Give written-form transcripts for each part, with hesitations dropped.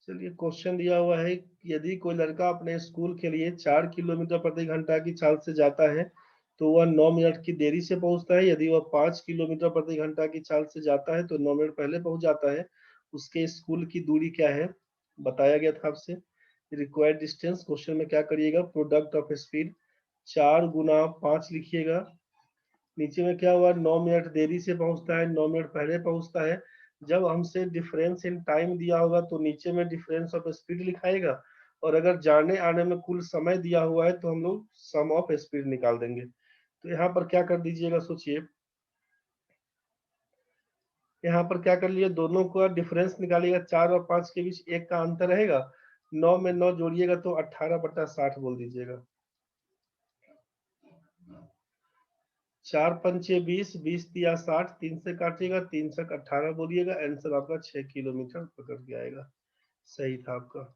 चलिए क्वेश्चन दिया हुआ है कि यदि कोई लड़का अपने स्कूल के लिए 4 किलोमीटर प्रति घंटा की चाल से जाता है तो वह 9 मिनट की देरी से पहुंचता है। यदि वह 5 किलोमीटर प्रति घंटा की चाल से जाता है तो 9 मिनट पहले पहुंच जाता है। उसके स्कूल की दूरी क्या है बताया गया था आपसे। रिक्वायर्ड डिस्टेंस क्वेश्चन में क्या करिएगा, प्रोडक्ट ऑफ स्पीड 4 गुना 5 लिखिएगा। नीचे में क्या हुआ, 9 मिनट देरी से पहुंचता है, 9 मिनट पहले पहुंचता है। जब हमसे डिफरेंस इन टाइम दिया होगा तो नीचे में डिफरेंस ऑफ स्पीड लिखाएगा, और अगर जाने आने में कुल समय दिया हुआ है तो हम लोग सम ऑफ स्पीड निकाल देंगे। तो यहाँ पर क्या कर दीजिएगा, सोचिए यहाँ पर क्या कर लिए, दोनों का डिफरेंस निकालिएगा। 4 और 5 के बीच 1 का अंतर रहेगा, 9 में 9 जोड़िएगा तो 18/60 बोल दीजिएगा। 4 पंचे 20, 20 तिया 60, 3 से काटिएगा, 3 से 18 बोलिएगा। आंसर आपका 6 किलोमीटर पकड़ के आएगा। सही था आपका।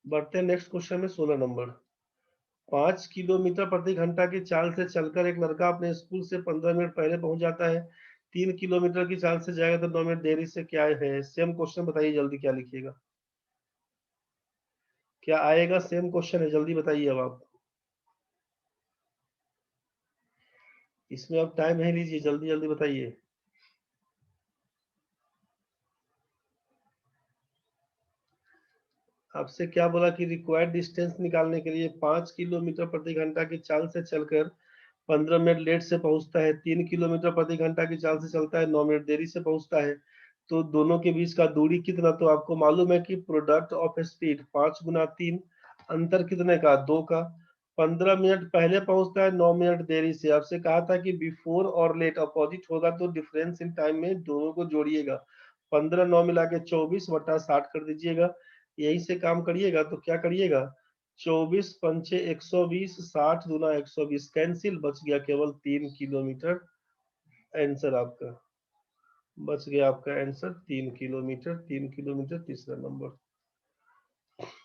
बढ़ते हैं नेक्स्ट क्वेश्चन में 16 नंबर। 5 किलोमीटर प्रति घंटा की चाल से चलकर एक लड़का अपने स्कूल से 15 मिनट पहले पहुंच जाता है। 3 किलोमीटर की चाल से जाएगा तो 9 मिनट देरी से क्या है। सेम क्वेश्चन बताइए जल्दी, क्या लिखिएगा, क्या आएगा। सेम क्वेश्चन है, जल्दी बताइए अब आप। इसमें अब टाइम नहीं लीजिए, जल्दी जल्दी बताइए। आपसे क्या बोला कि रिक्वायर्ड डिस्टेंस निकालने के लिए 5 किलोमीटर प्रति घंटा की चाल से चलकर 15 मिनट लेट से पहुंचता है। 3 किलोमीटर प्रति घंटा की चाल से चलता है, 9 मिनट देरी से पहुंचता है। तो दोनों के बीच का दूरी कितना, तो आपको मालूम है कि प्रोडक्ट ऑफ स्पीड 5 गुना 3, अंतर कितने का, 2 का। 15 मिनट पहले पहुंचता है, 9 मिनट देरी से। आपसे कहा था कि बिफोर और लेट अपोजिट होगा तो डिफरेंस इन टाइम में दोनों को जोड़िएगा। 15 9 मिला के 24/60 कर दीजिएगा। यही से काम करिएगा तो क्या करिएगा, 24 पंचे 120, 60 दूना 120, कैंसिल, बच गया केवल 3 किलोमीटर। आंसर आपका बच गया, आपका आंसर 3 किलोमीटर। 3 किलोमीटर तीसरा नंबर।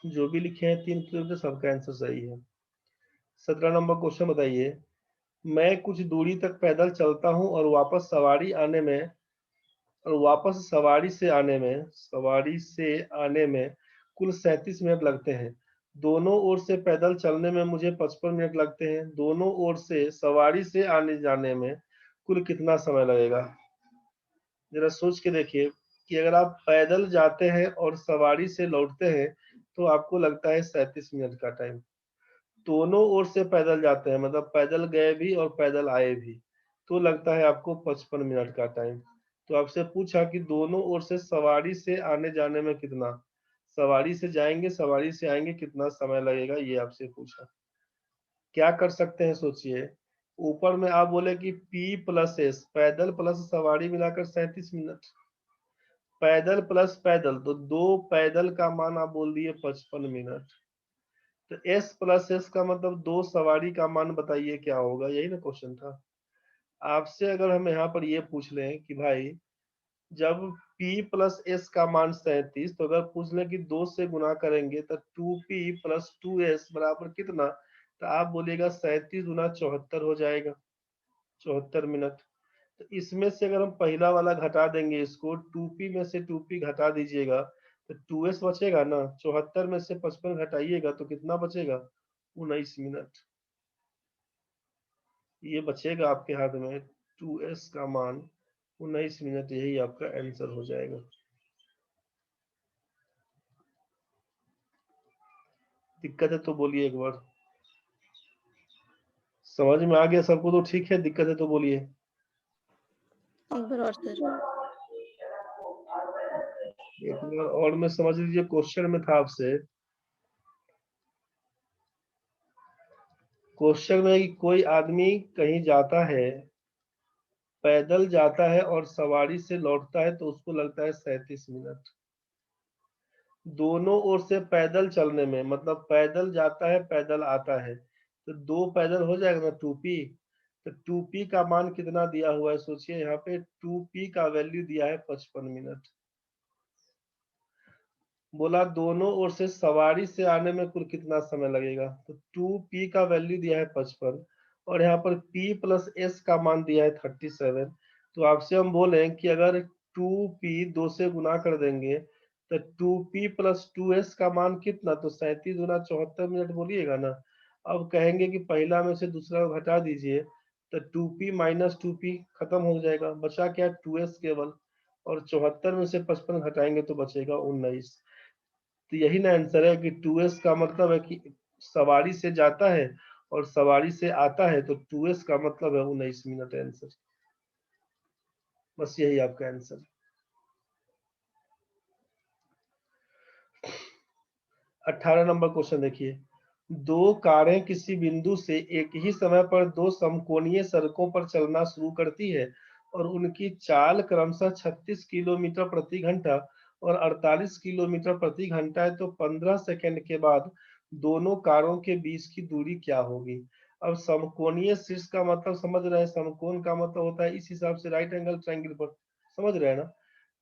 जो भी लिखे हैं 3 किलोमीटर सबका आंसर सही है। 17 नंबर क्वेश्चन बताइए। मैं कुछ दूरी तक पैदल चलता हूँ और वापस सवारी से आने में कुल 37 मिनट लगते हैं। दोनों ओर से पैदल चलने में मुझे 55 मिनट लगते हैं। दोनों ओर से सवारी से आने जाने में कुल कितना समय लगेगा। जरा सोच के देखिए कि अगर आप पैदल जाते हैं और सवारी से लौटते हैं तो आपको लगता है 37 मिनट का टाइम। दोनों ओर से पैदल जाते हैं मतलब पैदल गए भी और पैदल आए भी, तो लगता है आपको 55 मिनट का टाइम। तो आपसे पूछा कि दोनों ओर से सवारी से आने जाने में कितना, सवारी से जाएंगे सवारी से आएंगे कितना समय लगेगा, ये आपसे पूछा। क्या कर सकते हैं सोचिए। ऊपर में आप बोले कि P प्लस S, पैदल प्लस सवारी मिलाकर 37 मिनट, पैदल प्लस पैदल तो 2 पैदल का मान आप बोल दिए 55 मिनट। तो S प्लस S का मतलब 2 सवारी का मान बताइए क्या होगा, यही ना क्वेश्चन था आपसे। अगर हम यहाँ पर ये पूछ लें कि भाई जब P प्लस S का मान 37, तो अगर पूछ लें कि 2 से गुना करेंगे तो 2P प्लस 2S बराबर कितना, तो आप बोलिएगा 37 गुना 74 हो जाएगा, 74 मिनट। तो इसमें से अगर हम पहला वाला घटा देंगे, इसको 2P में से 2P घटा दीजिएगा तो 2S बचेगा ना। 74 में से 55 घटाइएगा तो कितना बचेगा, 19 मिनट। ये बचेगा आपके हाथ में 2S का मान 19 मिनट, यही आपका आंसर हो जाएगा। दिक्कत है तो बोलिए एक बार। समझ में आ गया सबको तो ठीक है, दिक्कत है तो बोलिए। एक बार और सर। एक बार और में समझ लीजिए, क्वेश्चन में था आपसे, क्वेश्चन में कि कोई आदमी कहीं जाता है, पैदल जाता है और सवारी से लौटता है तो उसको लगता है 37 मिनट। दोनों ओर से पैदल चलने में मतलब पैदल जाता है पैदल आता है तो 2 पैदल हो जाएगा ना 2P। तो 2P का मान कितना दिया हुआ है सोचिए, यहाँ पे 2P का वैल्यू दिया है 55 मिनट। बोला दोनों ओर से सवारी से आने में कुल कितना समय लगेगा, तो 2P का वैल्यू दिया है 55 और यहाँ पर P प्लस S का मान दिया है 37। तो आपसे हम बोले कि अगर 2p 2 से गुना कर देंगे तो 2p प्लस 2s का मान कितना, तो 37 गुना 74 मिनट बोलिएगा ना। अब कहेंगे कि पहला में से दूसरा घटा दीजिए तो 2p माइनस 2p खत्म हो जाएगा, बचा क्या 2s केवल, और 74 में से 55 घटाएंगे तो बचेगा 19। तो यही ना आंसर है कि 2s का मतलब है कि सवारी से जाता है और सवारी से आता है, तो 2s का मतलब है 19 मिनट आंसर। बस यही आपका आंसर। 18 नंबर क्वेश्चन देखिए, दो कारें किसी बिंदु से एक ही समय पर दो समकोणीय सड़कों पर चलना शुरू करती है और उनकी चाल क्रमशः 36 किलोमीटर प्रति घंटा और 48 किलोमीटर प्रति घंटा है, तो 15 सेकंड के बाद दोनों कारों के बीच की दूरी क्या होगी। अब समकोणीय शीर्ष का मतलब समझ रहे हैं, समकोण का मतलब होता है इस हिसाब से राइट एंगल ट्रायंगल पर, समझ रहे हैं ना।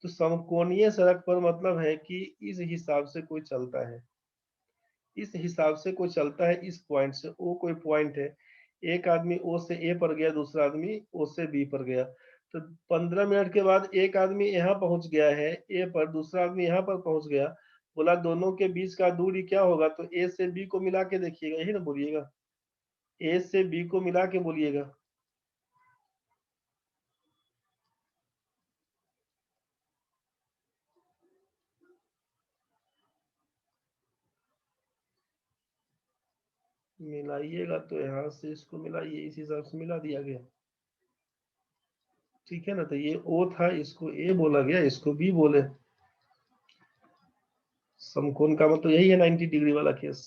तो समकोणीय सड़क पर मतलब है कि इस हिसाब से कोई चलता है, इस हिसाब से कोई चलता है, इस पॉइंट से ओ कोई पॉइंट है, एक आदमी ओ से ए पर गया, दूसरा आदमी ओ से बी पर गया, तो 15 मिनट के बाद एक आदमी यहाँ पहुंच गया है ए पर, दूसरा आदमी यहाँ पर पहुंच गया, बोला दोनों के बीच का दूरी क्या होगा, तो ए से बी को मिला के देखिएगा, यही ना बोलिएगा, ए से बी को मिला के बोलिएगा। मिलाइएगा तो यहाँ से इसको मिलाइए, इस हिसाब से मिला दिया गया, ठीक है ना। तो ये ओ था, इसको ए बोला गया, इसको बी बोले, समकोण का मतलब यही है 90 डिग्री वाला केस।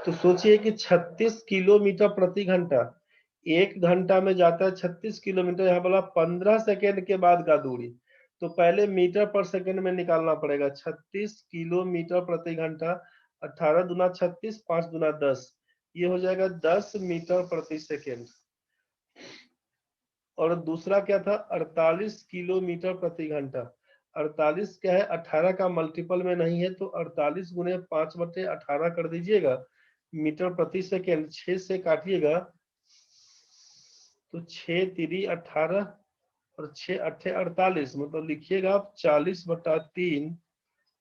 तो सोचिए कि 36 किलोमीटर प्रति घंटा, एक घंटा में जाता है 36 किलोमीटर, यहाँ बोला 15 सेकेंड के बाद का दूरी, तो पहले मीटर पर सेकेंड में निकालना पड़ेगा। 36 किलोमीटर प्रति घंटा, 18 दुना 36, 5 दुना 10, ये हो जाएगा 10 मीटर प्रति सेकेंड। और दूसरा क्या था, 48 किलोमीटर प्रति घंटा। 48 क्या है, 18 का मल्टीपल में नहीं है, तो 48 गुने 5/18 कर दीजिएगा मीटर प्रति सेकेंड, 6 से काटिएगा तो 6 तिरी 18 और 6 अट्ठे 48, मतलब लिखिएगा आप 40/3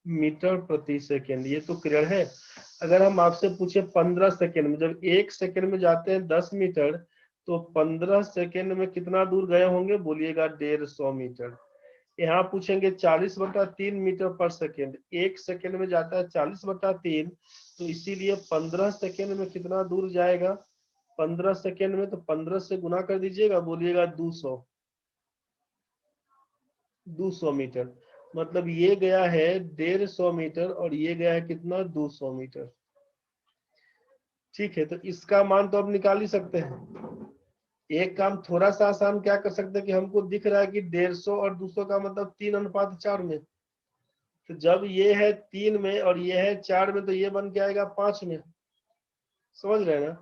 मीटर प्रति सेकेंड। ये तो क्लियर है। अगर हम आपसे पूछे 15 सेकेंड में, जब एक सेकेंड में जाते हैं 10 मीटर, तो 15 सेकेंड में कितना दूर गए होंगे, बोलिएगा 150 मीटर। यहाँ पूछेंगे 40/3 मीटर पर सेकेंड, एक सेकेंड में जाता है 40/3, तो इसीलिए 15 सेकेंड में कितना दूर जाएगा, 15 सेकेंड में तो 15 से गुना कर दीजिएगा, बोलिएगा 200, 200 मीटर। मतलब ये गया है 150 मीटर और ये गया है कितना, 200 मीटर। ठीक है, तो इसका मान तो अब निकाल ही सकते हैं। एक काम थोड़ा सा आसान क्या कर सकते हैं कि हमको दिख रहा है कि 150 और 200 का मतलब 3:4 में, तो जब ये है 3 में और ये है 4 में, तो ये बन के आएगा 5 में, समझ रहे हैं ना।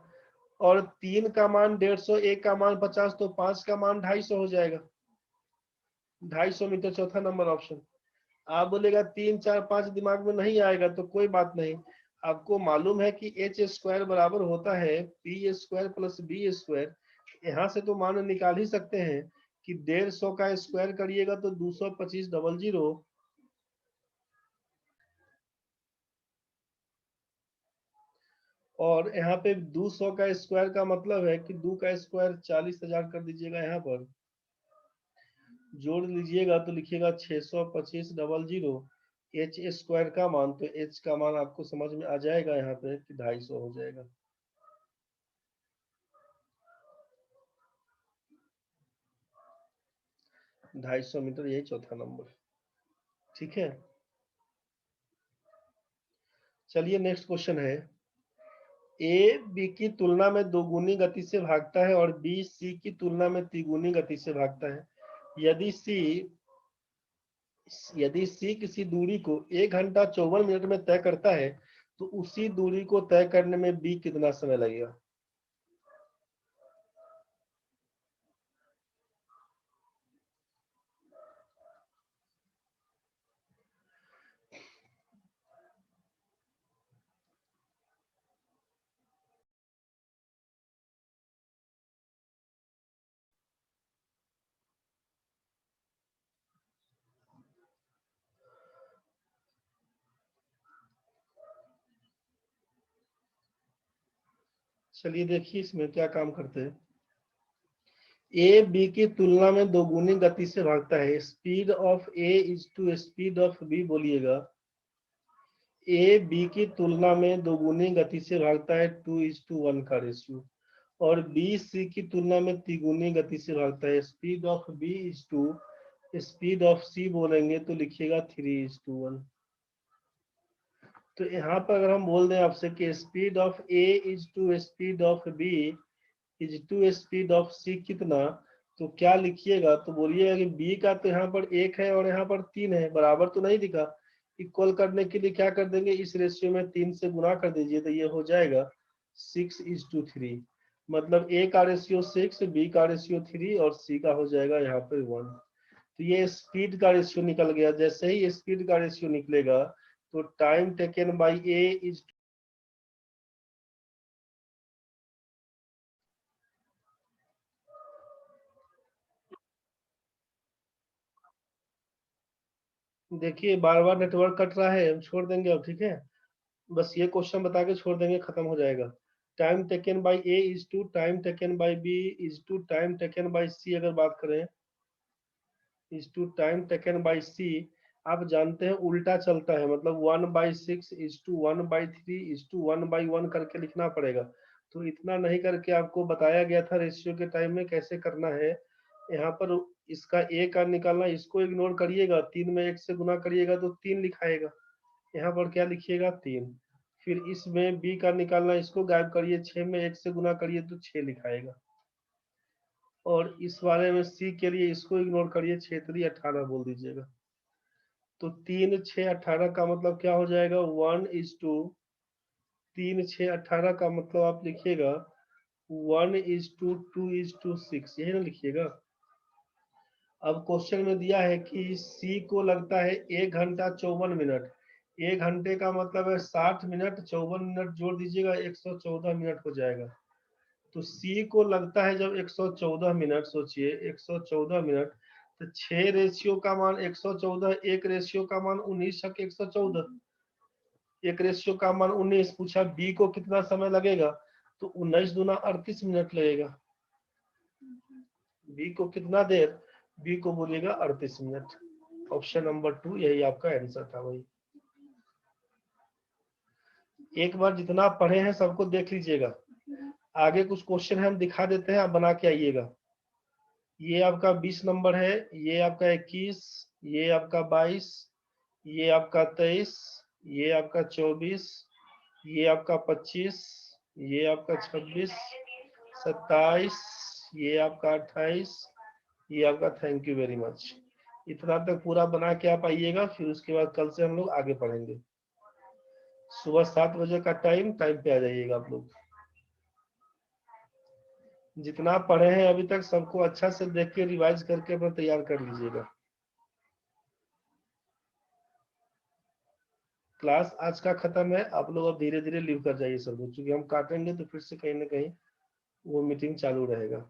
और 3 का मान 150, एक का मान 50, तो 5 का मान 250 हो जाएगा, 250 मीटर, चौथा नंबर ऑप्शन। आप बोलेगा 3 4 5 दिमाग में नहीं आएगा, तो कोई बात नहीं, आपको मालूम है कि एच स्क्वायर बराबर होता है P square plus B square, यहाँ से तो मान निकाल ही सकते हैं कि 150 का स्क्वायर करिएगा तो 225 और यहाँ पे 200 का स्क्वायर का मतलब है कि 2 का स्क्वायर 40,000 कर दीजिएगा, यहाँ पर जोड़ लीजिएगा तो लिखिएगा 625 एच स्क्वायर का मान, तो एच का मान आपको समझ में आ जाएगा यहाँ पे कि 250 हो जाएगा। 250 मीटर, यही चौथा नंबर। ठीक है, चलिए नेक्स्ट क्वेश्चन है, ए बी की तुलना में दोगुनी गति से भागता है और बी सी की तुलना में तिगुनी गति से भागता है। यदि सी किसी दूरी को 1 घंटा 54 मिनट में तय करता है, तो उसी दूरी को तय करने में बी कितना समय लगेगा। चलिए देखिए इसमें क्या काम करते हैं। ए बी की तुलना में दोगुनी गति से भागता है। Speed of A is to speed of B. बोलिएगा, ए बी की तुलना में दोगुनी गति से भागता है, 2:1 का रेशियो। और बी सी की तुलना में तिगुनी गति से भागता है। Speed of B is to speed of C बोलेंगे तो लिखिएगा 3:1। तो यहाँ पर अगर हम बोल दें आपसे कि speed of A is to speed of B is to speed of C कितना, तो क्या लिखिएगा? तो बोलिएगा कि बी का तो यहाँ पर 1 है और यहाँ पर 3 है, बराबर तो नहीं दिखा। इक्वल करने के लिए क्या कर देंगे, इस रेशियो में 3 से गुना कर दीजिए तो ये हो जाएगा 6:3। मतलब ए का रेशियो 6, बी का रेशियो 3 और सी का हो जाएगा यहाँ पर 1। तो ये स्पीड का रेशियो निकल गया। जैसे ही स्पीड का रेशियो निकलेगा तो time taken by A is, देखिए बार बार नेटवर्क कट रहा है, हम छोड़ देंगे अब, ठीक है। बस ये क्वेश्चन बता के छोड़ देंगे, खत्म हो जाएगा। Time taken by A is to time taken by B is to time taken by C. अगर बात करें is to time taken by C, आप जानते हैं उल्टा चलता है, मतलब 1/6 इज टू 1/3 इज टू 1/1 करके लिखना पड़ेगा। तो इतना नहीं करके आपको बताया गया था रेशियो के टाइम में कैसे करना है। यहाँ पर इसका ए का निकालना, इसको इग्नोर करिएगा, 3 में 1 से गुना करिएगा तो 3 लिखाएगा। यहाँ पर क्या लिखिएगा? 3। फिर इसमें बी का निकालना, इसको गायब करिए, 6 में 1 से गुना करिए तो 6 लिखाएगा। और इस वाले में सी के लिए इसको इग्नोर करिए, 6×3 18 बोल दीजिएगा। तो 3, 6, 18 का मतलब क्या हो जाएगा? 3, 6, 18 का मतलब आप लिखिएगा 1:2:6, यही ना लिखिएगा। अब क्वेश्चन में दिया है कि सी को लगता है 1 घंटा 54 मिनट। 1 घंटे का मतलब है 60 मिनट, 54 मिनट जोड़ दीजिएगा 114 मिनट हो जाएगा। तो सी को लगता है जब 114 मिनट, सोचिए 114 मिनट, तो 6 रेशियो का मान 114, एक रेशियो का मान 19, 114, एक रेशियो का मान 19। पूछा बी को कितना समय लगेगा, तो 19 दूना 38 मिनट लगेगा। बी को कितना देर, बी को बोलिएगा 38 मिनट। ऑप्शन नंबर 2 यही आपका आंसर था भाई। एक बार जितना पढ़े हैं सबको देख लीजिएगा, आगे कुछ क्वेश्चन है हम दिखा देते हैं, आप बना के आइएगा। ये आपका 20 नंबर है, ये आपका 21, ये आपका 22, ये आपका 23, ये आपका 24, ये आपका 25, ये आपका 26, 27, ये आपका 28, ये आपका। Thank you very much. इतना तक पूरा बना के आप आइएगा, फिर उसके बाद कल से हम लोग आगे पढ़ेंगे। सुबह 7 बजे का टाइम पे आ जाइएगा आप लोग। जितना पढ़े हैं अभी तक सबको अच्छा से देख के रिवाइज करके अपना तैयार कर लीजिएगा। क्लास आज का खत्म है, आप लोग अब धीरे धीरे लीव कर जाइए सब लोग, क्योंकि हम काटेंगे तो फिर से कहीं ना कहीं वो मीटिंग चालू रहेगा।